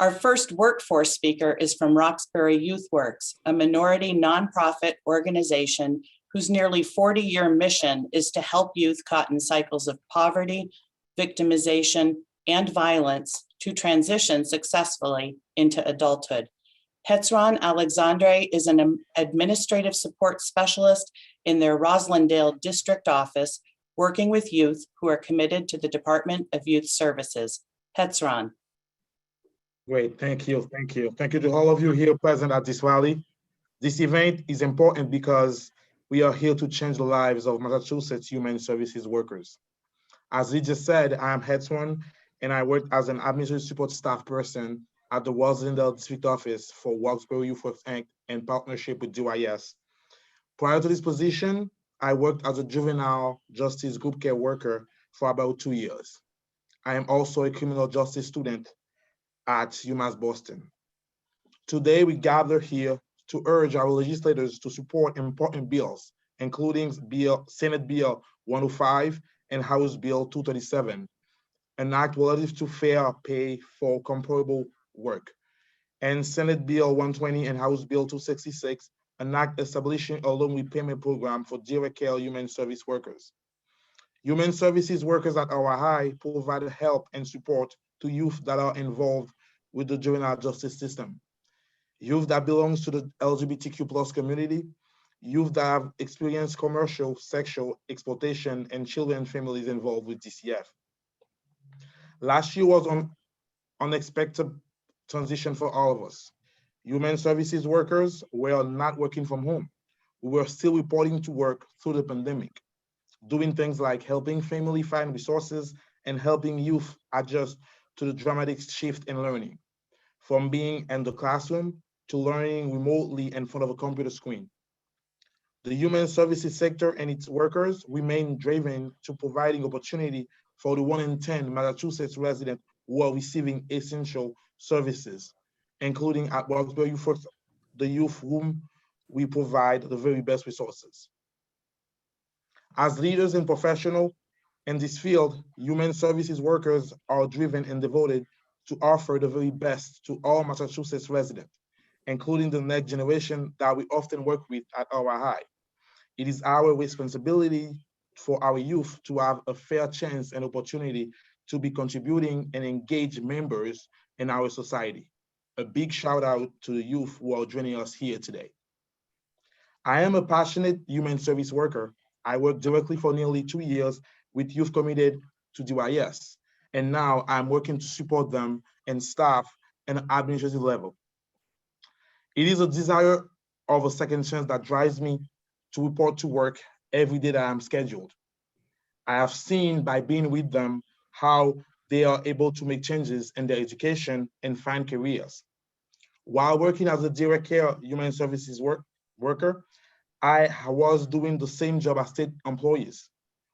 Our first workforce speaker is from Roxbury Youthworks, a minority nonprofit organization whose nearly 40-year mission is to help youth caught in cycles of poverty, victimization, and violence to transition successfully into adulthood. Hetsron Alexandre is an administrative support specialist in their Roslindale district office, working with youth who are committed to the Department of Youth Services. Hetsron. Great, thank you. Thank you to all of you here present at this rally. This event is important because we are here to change the lives of Massachusetts human services workers. As Lee just said, I am Hetsron, and I work as an administrative support staff person at the Roslindale District Office for Roxbury Youthworks Inc. in partnership with DYS. Prior to this position, I worked as a juvenile justice group care worker for about 2 years. I am also a criminal justice student at UMass Boston. Today, we gather here to urge our legislators to support important bills, including Senate Bill 105 and House Bill 237, an act relative to fair pay for comparable work, and Senate Bill 120 and House Bill 266, an act establishing a loan repayment program for direct care human service workers. Human services workers at our high provide help and support to youth that are involved with the juvenile justice system, youth that belongs to the LGBTQ+ community, youth that have experienced commercial sexual exploitation, and children and families involved with DCF. Last year was an unexpected transition for all of us. Human services workers were not working from home. We were still reporting to work through the pandemic, doing things like helping family find resources and helping youth adjust to the dramatic shift in learning, from being in the classroom to learning remotely in front of a computer screen. The human services sector and its workers remain driven to providing opportunity for the 1 in 10 Massachusetts residents who are receiving essential services, including at Roxbury Youthworks, the youth whom we provide the very best resources. As leaders and professionals in this field, human services workers are driven and devoted to offer the very best to all Massachusetts residents, including the next generation that we often work with at our high. It is our responsibility for our youth to have a fair chance and opportunity to be contributing and engaged members in our society. A big shout out to the youth who are joining us here today. I am a passionate human service worker. I worked directly for nearly 2 years with youth committed to DYS, and now I'm working to support them and staff at an administrative level. It is a desire of a second chance that drives me to report to work every day that I'm scheduled. I have seen by being with them how they are able to make changes in their education and find careers. While working as a direct care human services worker, I was doing the same job as state employees.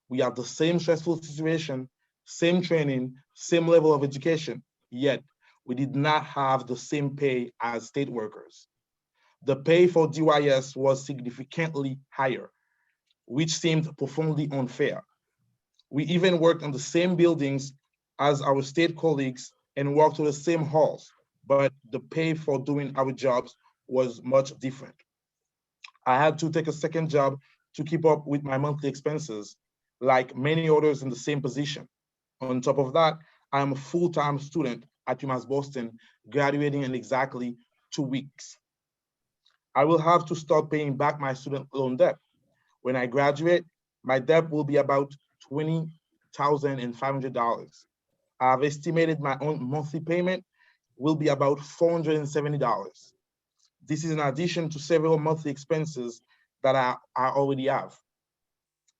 We have the same stressful situation, same training, same level of education, yet we did not have the same pay as state workers. The pay for DYS was significantly higher, which seemed profoundly unfair. We even worked on the same buildings as our state colleagues and walked to the same halls, but the pay for doing our jobs was much different. I had to take a second job to keep up with my monthly expenses, like many others in the same position. On top of that, I am a full-time student at UMass Boston, graduating in exactly 2 weeks. I will have to start paying back my student loan debt. When I graduate, my debt will be about $20,500. I have estimated my own monthly payment will be about $470. This is in addition to several monthly expenses that I already have.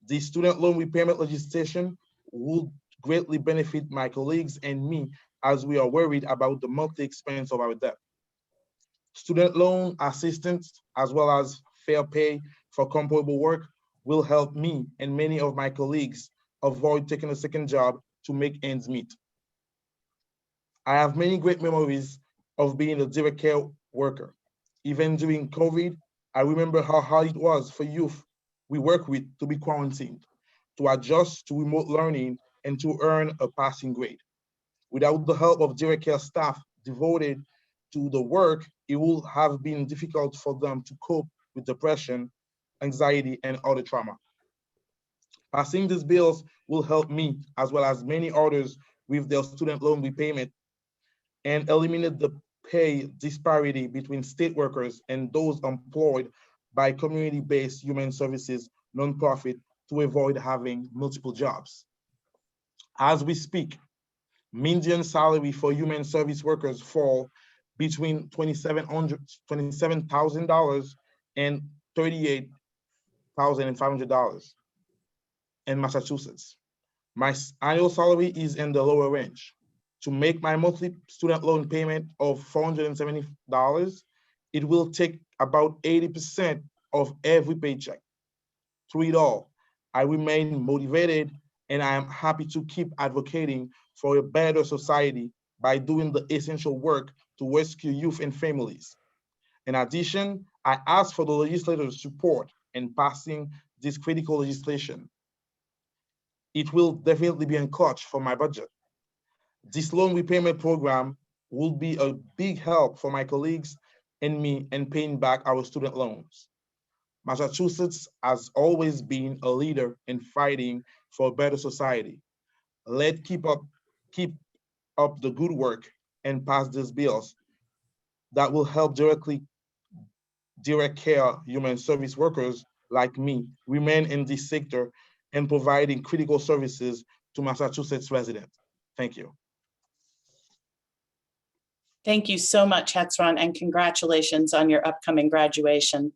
The student loan repayment legislation will greatly benefit my colleagues and me as we are worried about the monthly expense of our debt. Student loan assistance, as well as fair pay for comparable work, will help me and many of my colleagues avoid taking a second job to make ends meet. I have many great memories of being a direct care worker. Even during COVID, I remember how hard it was for youth we work with to be quarantined, to adjust to remote learning, and to earn a passing grade. Without the help of direct care staff, devoted to the work, it will have been difficult for them to cope with depression, anxiety, and other trauma. Passing these bills will help me, as well as many others, with their student loan repayment and eliminate the pay disparity between state workers and those employed by community-based human services nonprofit to avoid having multiple jobs. As we speak, median salary for human service workers fall between $27,000 and $38,500 in Massachusetts. My annual salary is in the lower range. To make my monthly student loan payment of $470, it will take about 80% of every paycheck. Through it all, I remain motivated and I am happy to keep advocating for a better society by doing the essential work to rescue youth and families. In addition, I ask for the legislators' support in passing this critical legislation. It will definitely be a clutch for my budget. This loan repayment program will be a big help for my colleagues and me in paying back our student loans. Massachusetts has always been a leader in fighting for a better society. Let's keep up the good work and pass these bills that will help direct care human service workers like me remain in this sector and providing critical services to Massachusetts residents. Thank you. Thank you so much, Hetsron, and congratulations on your upcoming graduation.